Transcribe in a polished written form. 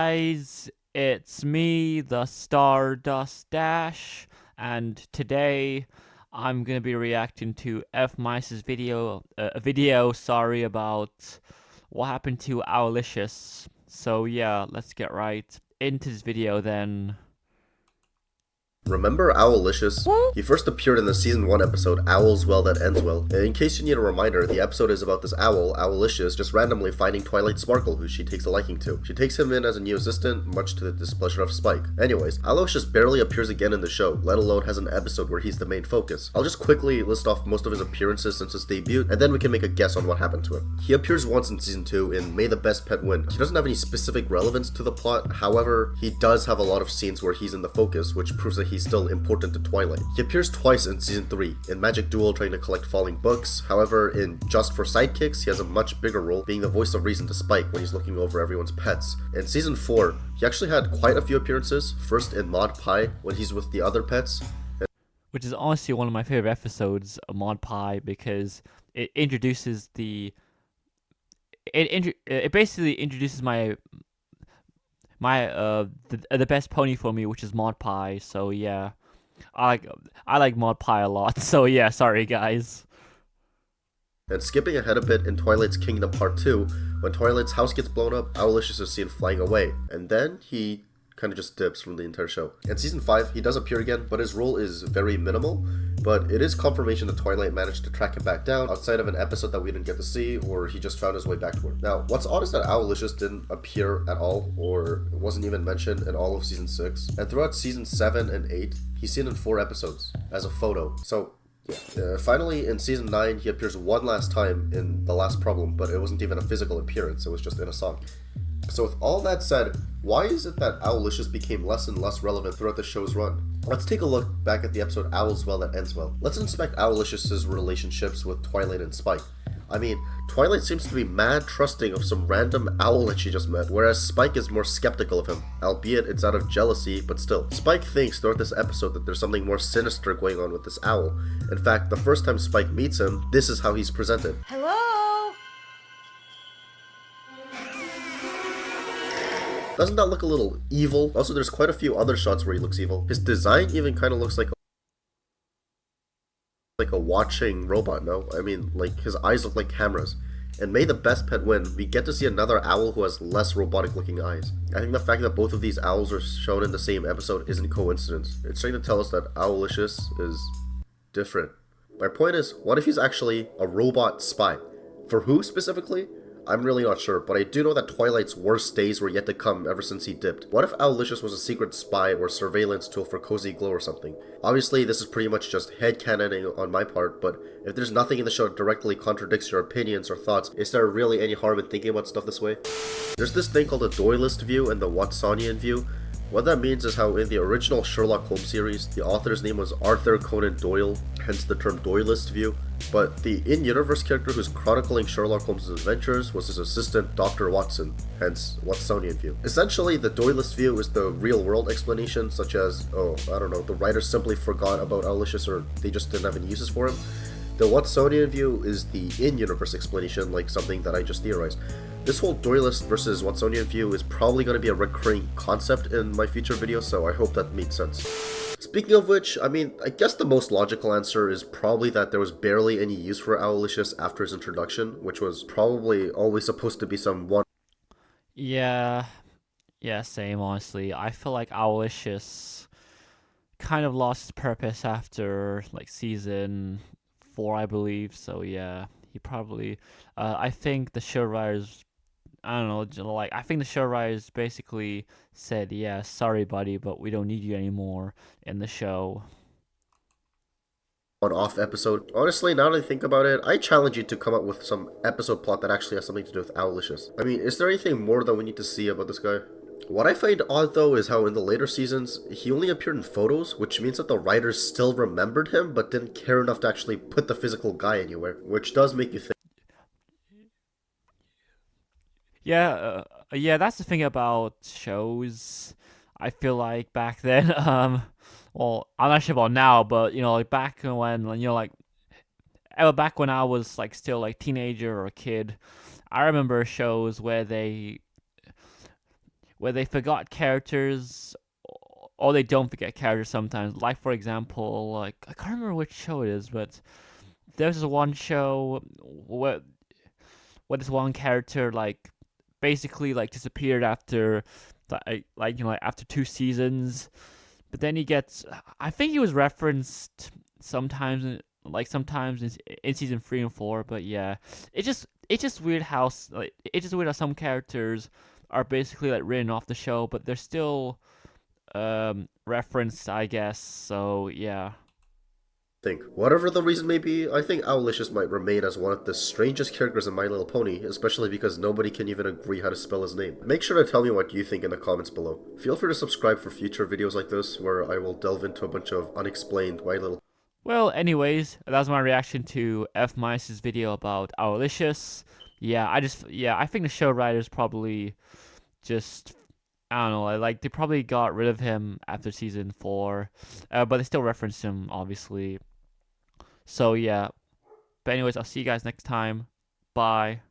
guys, it's me, the Stardust Dash, and today I'm gonna be reacting to F Mice's video, sorry, about what happened to Owlicious. So yeah, let's get right into this video then. Remember Owlicious? He first appeared in the season 1 episode, Owl's Well That Ends Well. And in case you need a reminder, the episode is about this owl, Owlicious, just randomly finding Twilight Sparkle, who she takes a liking to. She takes him in as a new assistant, much to the displeasure of Spike. Anyways, Owlicious barely appears again in the show, let alone has an episode where he's the main focus. I'll just quickly list off most of his appearances since his debut, and then we can make a guess on what happened to him. He appears once in season 2 in May the Best Pet Win. He doesn't have any specific relevance to the plot, however, he does have a lot of scenes where he's in the focus, which proves that he's still important to Twilight. He appears twice in season 3, in Magic Duel trying to collect falling books. However, in Just for Sidekicks, he has a much bigger role, being the voice of reason to Spike when he's looking over everyone's pets. In season 4, he actually had quite a few appearances, first in Mod Pie when he's with the other pets. Which is honestly one of my favorite episodes of Mod Pie because it introduces it basically introduces the best pony for me, which is Mod Pie. So yeah, I like Mod Pie a lot. So yeah, sorry guys. And skipping ahead a bit in Twilight's Kingdom Part 2, when Twilight's house gets blown up, Owlicious is seen flying away, and then he kind of just dips from the entire show. In season 5, he does appear again, but his role is very minimal, but it is confirmation that Twilight managed to track him back down outside of an episode that we didn't get to see, or he just found his way back to her. Now, what's odd is that Owlicious didn't appear at all, or wasn't even mentioned in all of season 6, and throughout season 7 and 8, he's seen in 4 episodes as a photo. So finally, in season 9, he appears one last time in The Last Problem, but it wasn't even a physical appearance, it was just in a song. So with all that said, why is it that Owlicious became less and less relevant throughout the show's run? Let's take a look back at the episode Owl's Well That Ends Well. Let's inspect Owlicious's relationships with Twilight and Spike. I mean, Twilight seems to be mad trusting of some random owl that she just met, whereas Spike is more skeptical of him, albeit it's out of jealousy, but still. Spike thinks throughout this episode that there's something more sinister going on with this owl. In fact, the first time Spike meets him, this is how he's presented. Hello? Doesn't that look a little evil? Also, there's quite a few other shots where he looks evil. His design even kind of looks like a watching robot, no? I mean, like, his eyes look like cameras. And May the Best Pet Win, we get to see another owl who has less robotic looking eyes. I think the fact that both of these owls are shown in the same episode isn't coincidence. It's trying to tell us that Owlicious is different. My point is, what if he's actually a robot spy? For who specifically? I'm really not sure, but I do know that Twilight's worst days were yet to come ever since he dipped. What if Owlicious was a secret spy or surveillance tool for Cozy Glow or something? Obviously, this is pretty much just headcanoning on my part, but if there's nothing in the show that directly contradicts your opinions or thoughts, is there really any harm in thinking about stuff this way? There's this thing called the Doylist view and the Watsonian view. What that means is how in the original Sherlock Holmes series, the author's name was Arthur Conan Doyle, hence the term Doylist view, but the in-universe character who's chronicling Sherlock Holmes' adventures was his assistant, Dr. Watson, hence Watsonian view. Essentially, the Doylist view is the real-world explanation, such as, the writers simply forgot about Owlicious or they just didn't have any uses for him. The Watsonian view is the in-universe explanation, like something that I just theorized. This whole Doylist versus Watsonian view is probably going to be a recurring concept in my future videos, so I hope that made sense. Speaking of which, I mean, I guess the most logical answer is probably that there was barely any use for Owlicious after his introduction, which was probably always supposed to be some one. Yeah, same honestly. I feel like Owlicious kind of lost his purpose after like season 4, I believe. So yeah, he probably. I think the show writers. I don't know. Like I think the show writers basically said, "Yeah, sorry, buddy, but we don't need you anymore in the show." One-off episode. Honestly, now that I think about it, I challenge you to come up with some episode plot that actually has something to do with Owlicious. I mean, is there anything more that we need to see about this guy? What I find odd though is how in the later seasons, he only appeared in photos, which means that the writers still remembered him, but didn't care enough to actually put the physical guy anywhere, which does make you think. Yeah, that's the thing about shows. I feel like back then, well, I'm not sure about now, but like back when, like ever back when I was like still like teenager or a kid, I remember shows where they forgot characters or they don't forget characters sometimes. Like for example, like I can't remember which show it is, but there's this one show where this one character like basically like disappeared after like after 2 seasons, but then he gets. I think he was referenced sometimes sometimes in season 3 and 4. But yeah, it's just weird how it's just weird how some characters are basically like written off the show, but they're still referenced, I guess. So yeah. Think. Whatever the reason may be, I think Owlicious might remain as one of the strangest characters in My Little Pony, especially because nobody can even agree how to spell his name. Make sure to tell me what you think in the comments below. Feel free to subscribe for future videos like this, where I will delve into a bunch of unexplained My Little. Well, anyways, that was my reaction to F Minus's video about Owlicious. Yeah, I think the show writers probably just I don't know, like they probably got rid of him after season 4, but they still reference him obviously. So yeah, but anyways, I'll see you guys next time. Bye.